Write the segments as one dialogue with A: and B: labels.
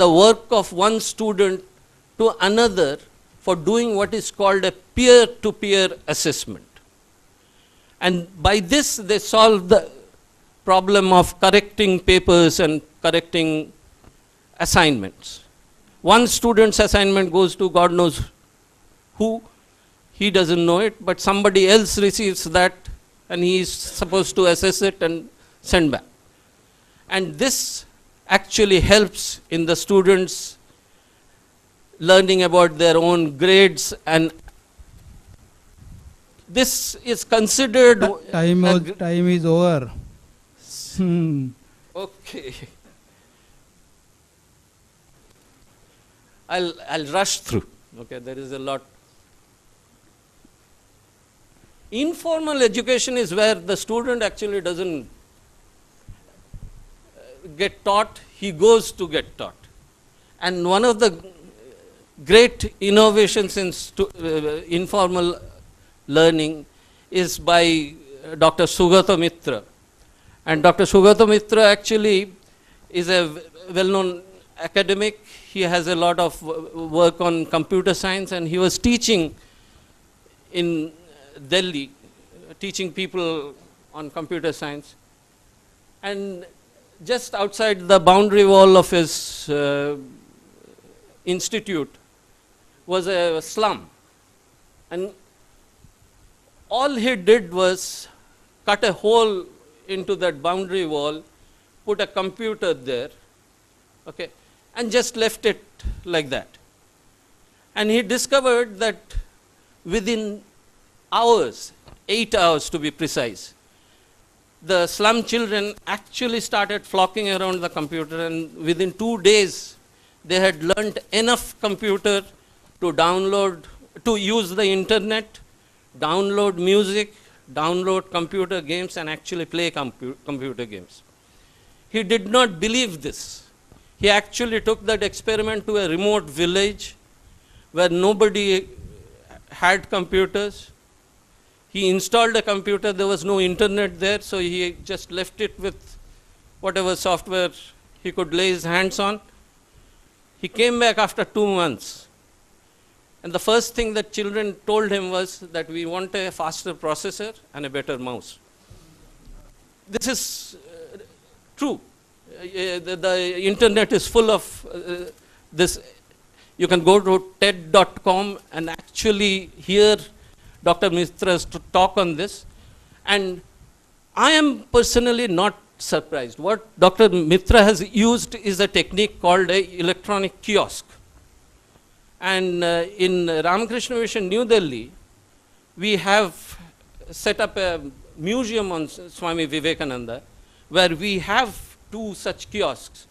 A: the work of one student to another for doing what is called a peer-to-peer assessment. And by this, they solve the problem of correcting papers and correcting assignments. One student's assignment goes to God knows who, he doesn't know it, but somebody else receives that and he is supposed to assess it and send back. And this actually helps in the students learning about their own grades, and this is considered...
B: Time is over.
A: Okay. I'll rush through. Okay, there is a lot. Informal education is where the student actually doesn't get taught, he goes to get taught. And one of the great innovations in informal learning is by Dr. Sugata Mitra. And Dr. Sugata Mitra actually is a well-known academic. He has a lot of work on computer science, and he was teaching in Delhi, teaching people on computer science. And just outside the boundary wall of his institute was a slum. And all he did was cut a hole into that boundary wall, put a computer there, okay, and just left it like that. And he discovered that within hours, 8 hours to be precise, the slum children actually started flocking around the computer, and within 2 days, they had learnt enough computer to download, to use the internet, download music, download computer games, and actually play computer games. He did not believe this. He actually took that experiment to a remote village where nobody had computers. He installed a computer, there was no internet there, so he just left it with whatever software he could lay his hands on. He came back after 2 months. And the first thing that children told him was that we want a faster processor and a better mouse. This is true. The internet is full of this. You can go to TED.com and actually hear Dr. Mitra's talk on this. And I am personally not surprised. What Dr. Mitra has used is a technique called an electronic kiosk. And in Ramakrishna Mission, New Delhi, we have set up a museum on Swami Vivekananda where we have 2 such kiosks.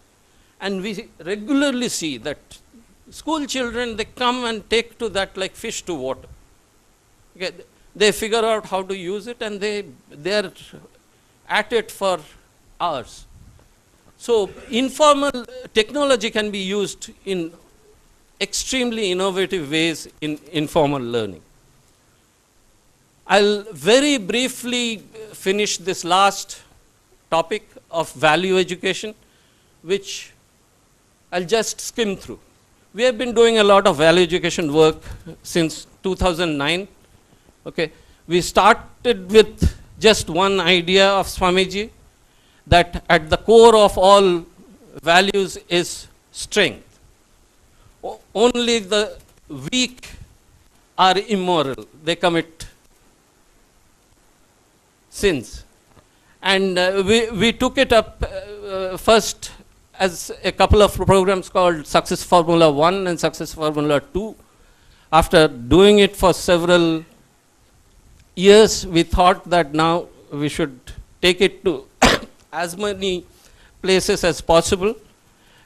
A: And we regularly see that school children, they come and take to that like fish to water. Okay, they figure out how to use it, and they are at it for hours. So informal technology can be used in extremely innovative ways in informal learning. I'll very briefly finish this last topic of value education, which I'll just skim through. We have been doing a lot of value education work since 2009. Okay, we started with just one idea of Swamiji, that at the core of all values is strength. Only the weak are immoral. They commit sins. And we took it up first as a couple of programs called Success Formula 1 and Success Formula 2. After doing it for several years, we thought that now we should take it to as many places as possible.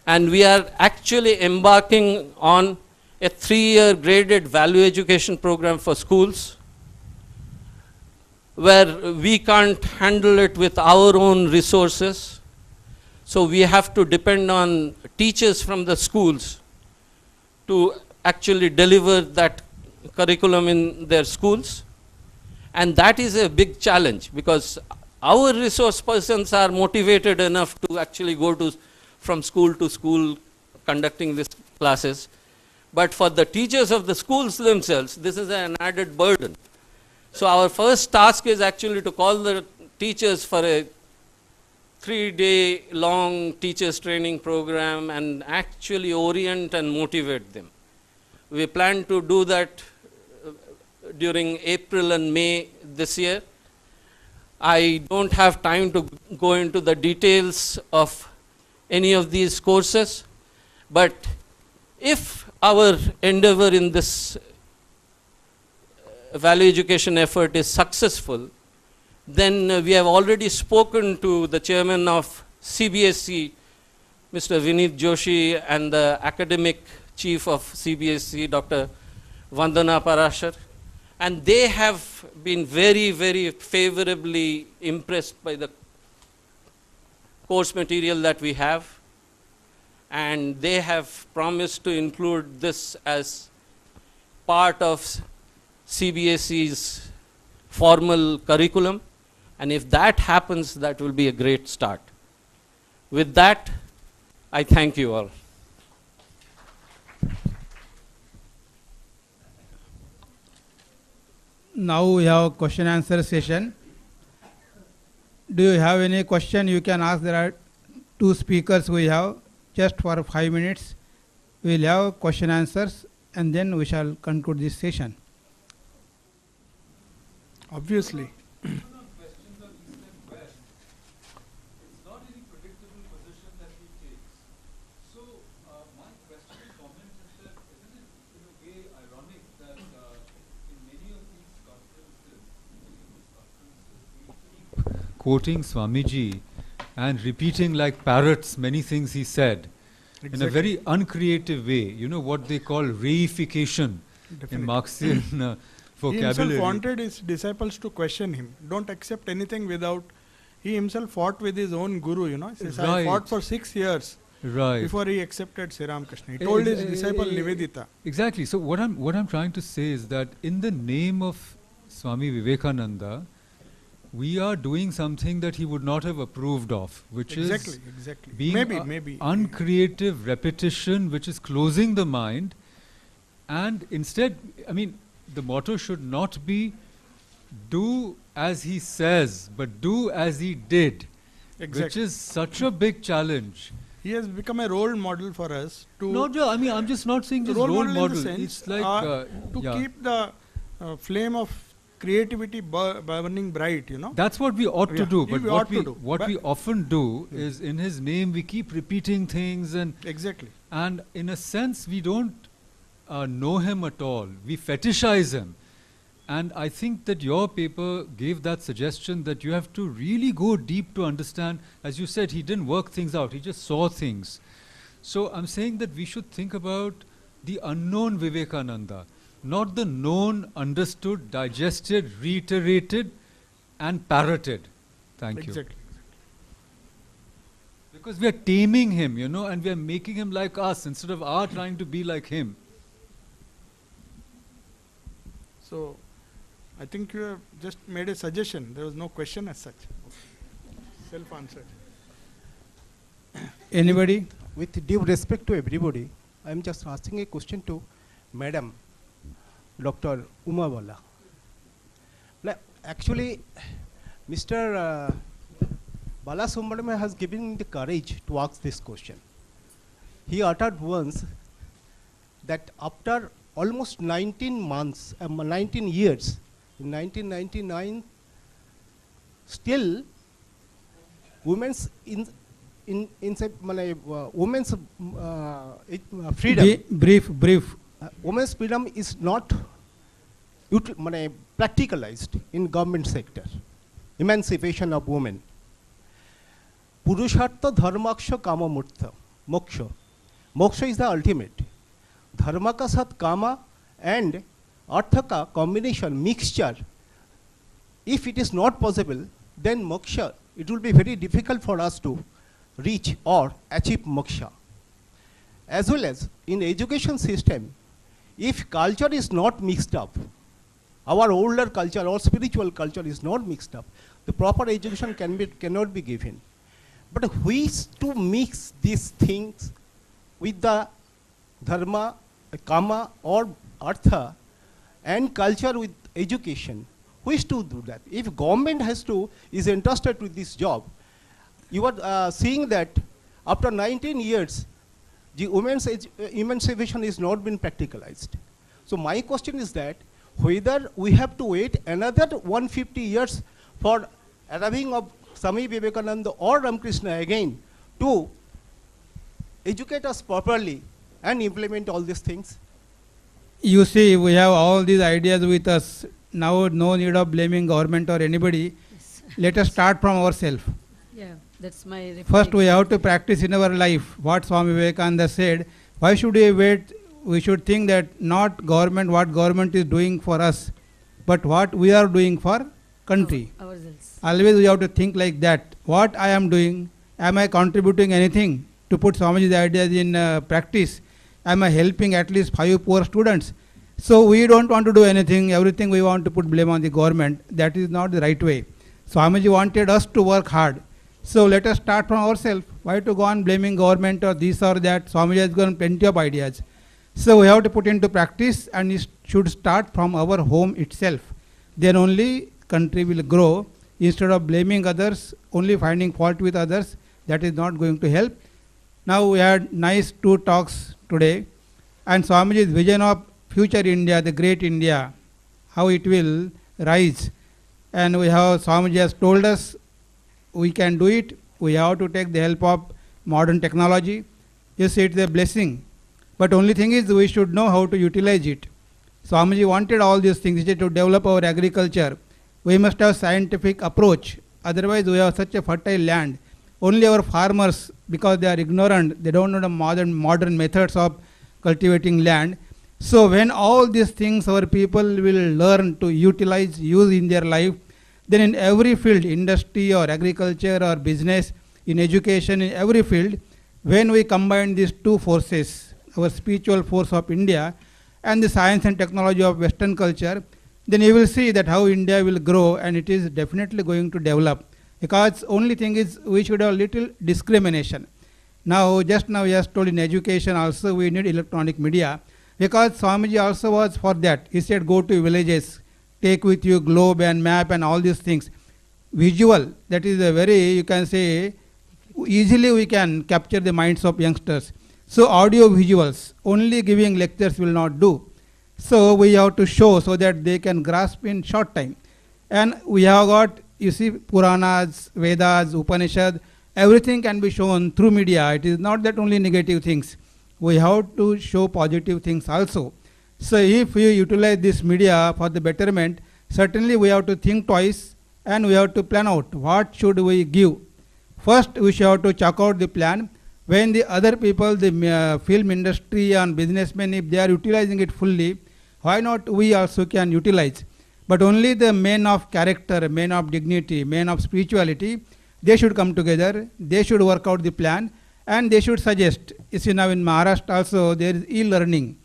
A: And we are actually embarking on a 3-year graded value education program for schools, where we can't handle it with our own resources. So we have to depend on teachers from the schools to actually deliver that curriculum in their schools. And that is a big challenge, because our resource persons are motivated enough to actually go to from school to school, conducting these classes. But for the teachers of the schools themselves, this is an added burden. So our first task is actually to call the teachers for a 3-day long teachers training program and actually orient and motivate them. We plan to do that during April and May this year. I don't have time to go into the details of any of these courses, but if our endeavor in this value education effort is successful, then we have already spoken to the chairman of CBSE, Mr. Vineet Joshi, and the academic chief of CBSE, Dr. Vandana Parashar, and they have been very, very favorably impressed by the course material that we have, and they have promised to include this as part of CBSE's formal curriculum, and if that happens, that will be a great start. With that, I thank you all.
B: Now we have question answer session. Do you have any question? You can ask. There are 2 speakers we have just for 5 minutes. We will have question answers and then we shall conclude this session.
C: Obviously.
D: Questions on East and West. It's not any predictable position that he takes. So my question and comment is that isn't it in a way ironic that in many of these conferences we keep quoting Swamiji and repeating like parrots many things he said in a very uncreative way. You know what they call reification in Marxian
C: He himself
D: vocabulary.
C: wanted his disciples to question him. Don't accept anything without. He himself fought with his own guru, you know. He says, I fought for 6 years
D: Right.
C: before he accepted Sri Ramakrishna. He told his disciple Nivedita.
D: Exactly. So what I'm trying to say is that in the name of Swami Vivekananda, we are doing something that he would not have approved of, which
C: Exactly.
D: is being
C: Maybe.
D: uncreative repetition, which is closing the mind, and instead, I mean, the motto should not be do as he says, but do as he did, which
C: Exactly.
D: is such a big challenge.
C: He has become a role model for us to
D: I mean, I'm just not saying
C: the
D: just role
C: in the
D: model.
C: sense,
D: It's like
C: to
D: yeah.
C: keep the flame of creativity burning bright, you know.
D: That's what we ought to
C: Yeah,
D: do.
C: we
D: But
C: ought to do.
D: what
C: But-
D: we often do is, in his name, we keep repeating things,
C: Exactly.
D: and in a sense, we don't know him at all. We fetishize him. And I think that your paper gave that suggestion that you have to really go deep to understand. As you said, he didn't work things out, he just saw things. So I'm saying that we should think about the unknown Vivekananda, not the known, understood, digested, reiterated, and parroted. Thank you.
C: Exactly.
D: Because we are taming him, you know, and we are making him like us instead of our trying to be like him.
C: So, I think you have just made a suggestion. There was no question as such. Self-answered.
B: Anybody?
E: With due respect to everybody, I am just asking a question to Madam Dr. Uma Bala. Actually, Mr. Bala Subramanian has given me the courage to ask this question. He uttered once that after almost 19 months, 19 years, in 1999, still women's women's freedom.
B: Brief.
E: Women's freedom is not practicalized in government sector. Emancipation of women. Purushartha dharmaksha kama murtha. Moksha. Moksha is the ultimate. Dharma ka sat kama and artha ka combination, mixture. If it is not possible, then moksha, it will be very difficult for us to reach or achieve moksha. As well as in education system, if culture is not mixed up, our older culture or spiritual culture is not mixed up, the proper education cannot be given. But who is to mix these things with the dharma, kama or artha and culture with education. Who is to do that? If government is interested with this job, you are seeing that after 19 years, the women's emancipation is not been practicalized. So my question is that whether we have to wait another 150 years for arriving of Swami Vivekananda or Ramakrishna again to educate us properly and implement all these things.
B: You see, we have all these ideas with us. Now no need of blaming government or anybody.
F: Yes.
B: Let us start from ourselves.
F: Yeah, that's my reply.
B: First we have to practice in our life what Swami Vivekananda said. Why should we wait? We should think that not government, what government is doing for us, but what we are doing for country.
F: Ourselves.
B: Always we have to think like that. What I am doing, am I contributing anything to put Swamiji's ideas in practice? Am I helping at least 5 poor students? So we don't want to do anything, everything we want to put blame on the government. That is not the right way. Swamiji wanted us to work hard. So let us start from ourselves. Why to go on blaming government or this or that? Swamiji has given plenty of ideas. So we have to put into practice, and it should start from our home itself. Then only country will grow. Instead of blaming others, only finding fault with others, that is not going to help. Now we had nice 2 talks today, and Swamiji's vision of future India, the great India, how it will rise. And we have, Swamiji has told us we can do it. We have to take the help of modern technology. Yes, it's a blessing. But only thing is we should know how to utilize it. Swamiji wanted all these things. He said to develop our agriculture. We must have scientific approach. Otherwise we have such a fertile land. Only our farmers, because they are ignorant, they don't know the modern methods of cultivating land. So when all these things our people will learn to utilize, use in their life, then in every field, industry or agriculture or business, in education, in every field, when we combine these 2 forces, our spiritual force of India and the science and technology of Western culture, then you will see that how India will grow, and it is definitely going to develop. Because only thing is we should have little discrimination. Now just now he has told in education also we need electronic media, because Swamiji also was for that. He said go to villages, take with you globe and map and all these things. Visual, that is a very, you can say, easily we can capture the minds of youngsters. So audio visuals, only giving lectures will not do. So we have to show so that they can grasp in short time. And we have got, you see, Puranas, Vedas, Upanishad, everything can be shown through media. It is not that only negative things. We have to show positive things also. So if we utilize this media for the betterment, certainly we have to think twice and we have to plan out what should we give. First we should have to check out the plan. When the other people, the film industry and businessmen, if they are utilizing it fully, why not we also can utilize? But only the men of character, men of dignity, men of spirituality, they should come together, they should work out the plan, and they should suggest. You see, now in Maharashtra also there is e-learning.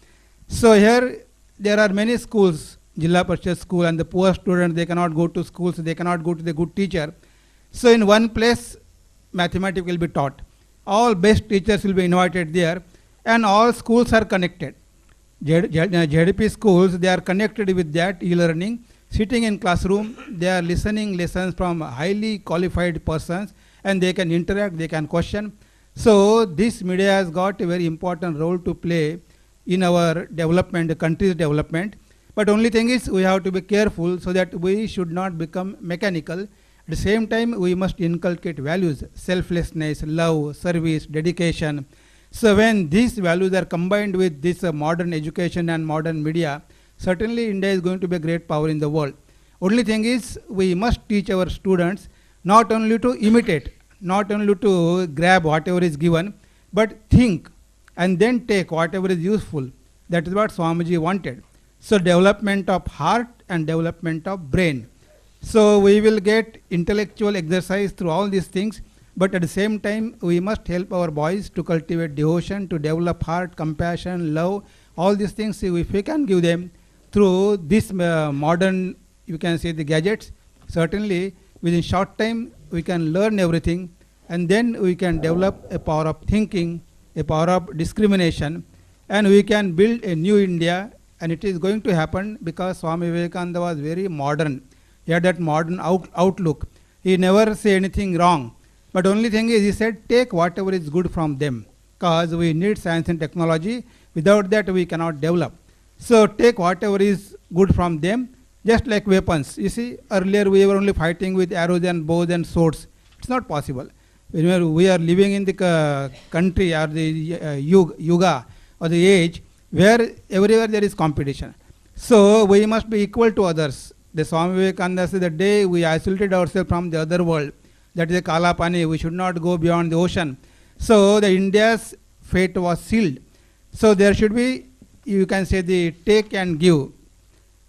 B: So here there are many schools, Jilla Parishad school, and the poor students, they cannot go to schools, they cannot go to the good teacher. So in one place mathematics will be taught. All best teachers will be invited there, and all schools are connected. ZDP schools, they are connected with that e-learning. Sitting in classroom, they are listening lessons from highly qualified persons, and they can interact, they can question. So this media has got a very important role to play in our development, the country's development. But only thing is we have to be careful so that we should not become mechanical. At the same time, we must inculcate values, selflessness, love, service, dedication. So when these values are combined with this modern education and modern media, certainly India is going to be a great power in the world. Only thing is we must teach our students not only to imitate, not only to grab whatever is given, but think and then take whatever is useful. That is what Swamiji wanted. So development of heart and development of brain. So we will get intellectual exercise through all these things, but at the same time we must help our boys to cultivate devotion, to develop heart, compassion, love, all these things. If we can give them through this modern, you can say, the gadgets, certainly within short time we can learn everything, and then we can develop a power of thinking a power of discrimination, and we can build a new India, and it is going to happen because Swami Vivekananda was very modern. He had that modern outlook. He never say anything wrong. But only thing is, he said, take whatever is good from them, because we need science and technology. Without that, we cannot develop. So take whatever is good from them, just like weapons. You see, earlier we were only fighting with arrows and bows and swords. It's not possible. When we are living in the country or the yuga or the age where everywhere there is competition. So we must be equal to others. The Swami Vivekananda said, the day we isolated ourselves from the other world, that is a Kala Pani, we should not go beyond the ocean. So the India's fate was sealed. So there should be, you can say, the take and give.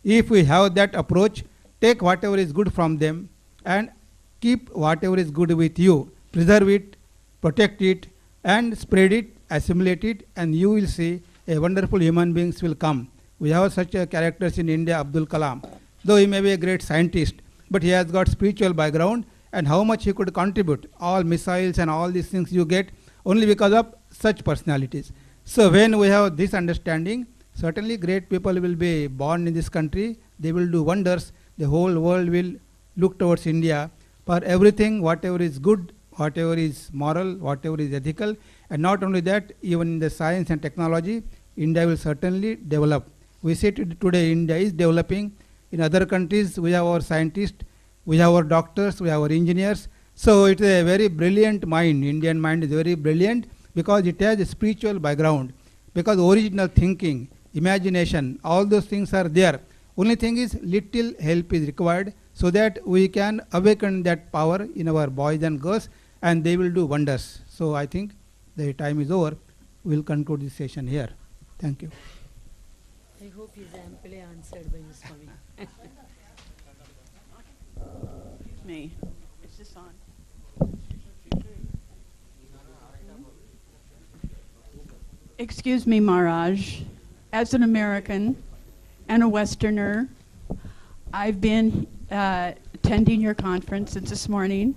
B: If we have that approach, take whatever is good from them and keep whatever is good with you. Preserve it, protect it, and spread it, assimilate it, and you will see a wonderful human beings will come. We have such characters in India, Abdul Kalam. Though he may be a great scientist, but he has got spiritual background, and how much he could contribute. All missiles and all these things you get only because of such personalities. So when we have this understanding, certainly great people will be born in this country. They will do wonders. The whole world will look towards India for everything, whatever is good, whatever is moral, whatever is ethical. And not only that, even in the science and technology, India will certainly develop. We see today India is developing. In other countries, we have our scientists, we have our doctors, we have our engineers. So it is a very brilliant mind. Indian mind is very brilliant because it has a spiritual background. Because original thinking, imagination, all those things are there. Only thing is, little help is required so that we can awaken that power in our boys and girls, and they will do wonders. So I think the time is over. We will conclude this session here. Thank you.
F: I hope he's amply answered by you, Swami.
G: Me. Is this on? Excuse me, Maharaj. As an American and a Westerner, I've been attending your conference since this morning.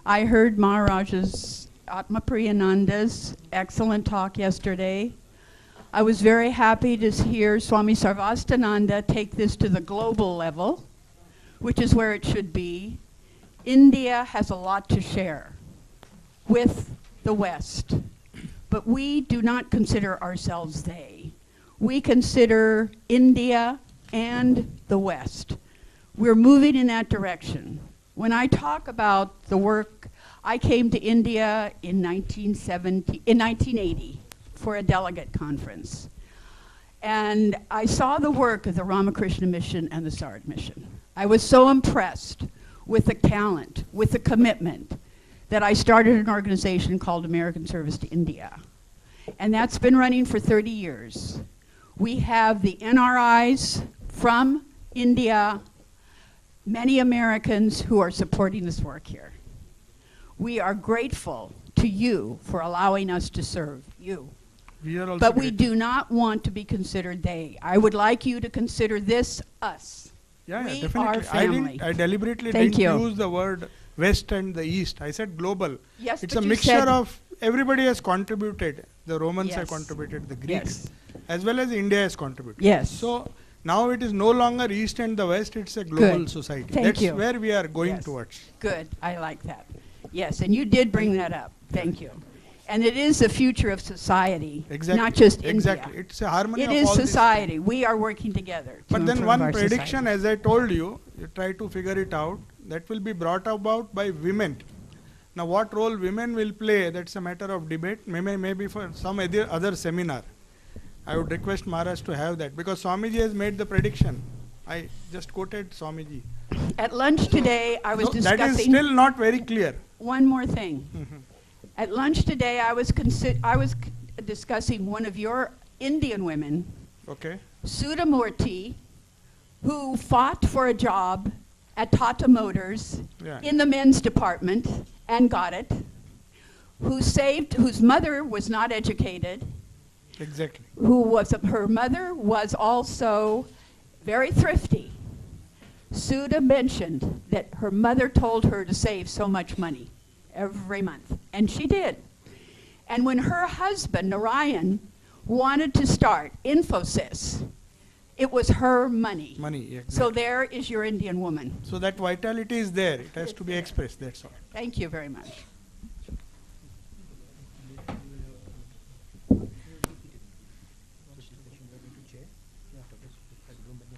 G: I heard Maharaj's Atma Priyananda's excellent talk yesterday. I was very happy to hear Swami Sarvastananda take this to the global level, which is where it should be. India has a lot to share with the West, but we do not consider ourselves they. We consider India and the West. We're moving in that direction. When I talk about the work, I came to India in 1980 for a delegate conference. And I saw the work of the Ramakrishna Mission and the Sarad Mission. I was so impressed with the talent, with the commitment, that I started an organization called American Service to India. And that's been running for 30 years. We have the NRIs from India, many Americans who are supporting this work here. We are grateful to you for allowing us to serve you.
C: We are also
G: But we
C: grateful.
G: do not want to be considered they. I would like you to consider this us.
C: Yeah,
G: We
C: definitely.
G: are family.
C: I deliberately
G: Thank
C: didn't
G: you.
C: use the word West and the East. I said global.
G: Yes,
C: It's
G: but
C: a
G: you
C: mixture
G: said-
C: of everybody has contributed. The Romans have
G: Yes.
C: contributed, the Greeks,
G: Yes.
C: as well as India has contributed.
G: Yes.
C: So now it is no longer East and the West, it's a global
G: Good.
C: society.
G: Thank
C: That's
G: you.
C: where we are going
G: Yes.
C: towards.
G: Good, I like that. Yes, and you did bring that up. Thank you. And it is the future of society,
C: Exactly.
G: not just
C: Exactly.
G: India.
C: It's a harmony
G: It
C: of
G: is
C: all these
G: society. We are working together to
C: But then
G: improve
C: one
G: our
C: prediction,
G: society.
C: as I told you, you try to figure it out, that will be brought about by women. Now what role women will play, that's a matter of debate, maybe for some other seminar. I would request Maharaj to have that, because Swamiji has made the prediction. I just quoted Swamiji.
G: At lunch today, I was
C: So that is
G: discussing
C: still not very clear.
G: one more thing.
C: Mhm.
G: At lunch today, I was discussing one of your Indian women,
C: Okay.
G: Sudhamurti, who fought for a job at Tata Motors
C: Yeah.
G: in the men's department and got it, whose mother was not educated,
C: Exactly.
G: her mother was also very thrifty. Sudha mentioned that her mother told her to save so much money every month, and she did. And when her husband, Narayan, wanted to start Infosys, it was her money.
C: Money, exactly.
G: So there is your Indian woman.
C: So that vitality is there. It has to be expressed, that's all.
G: Thank you very much.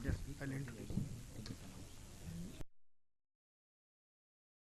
C: Yes, I'll interrupt.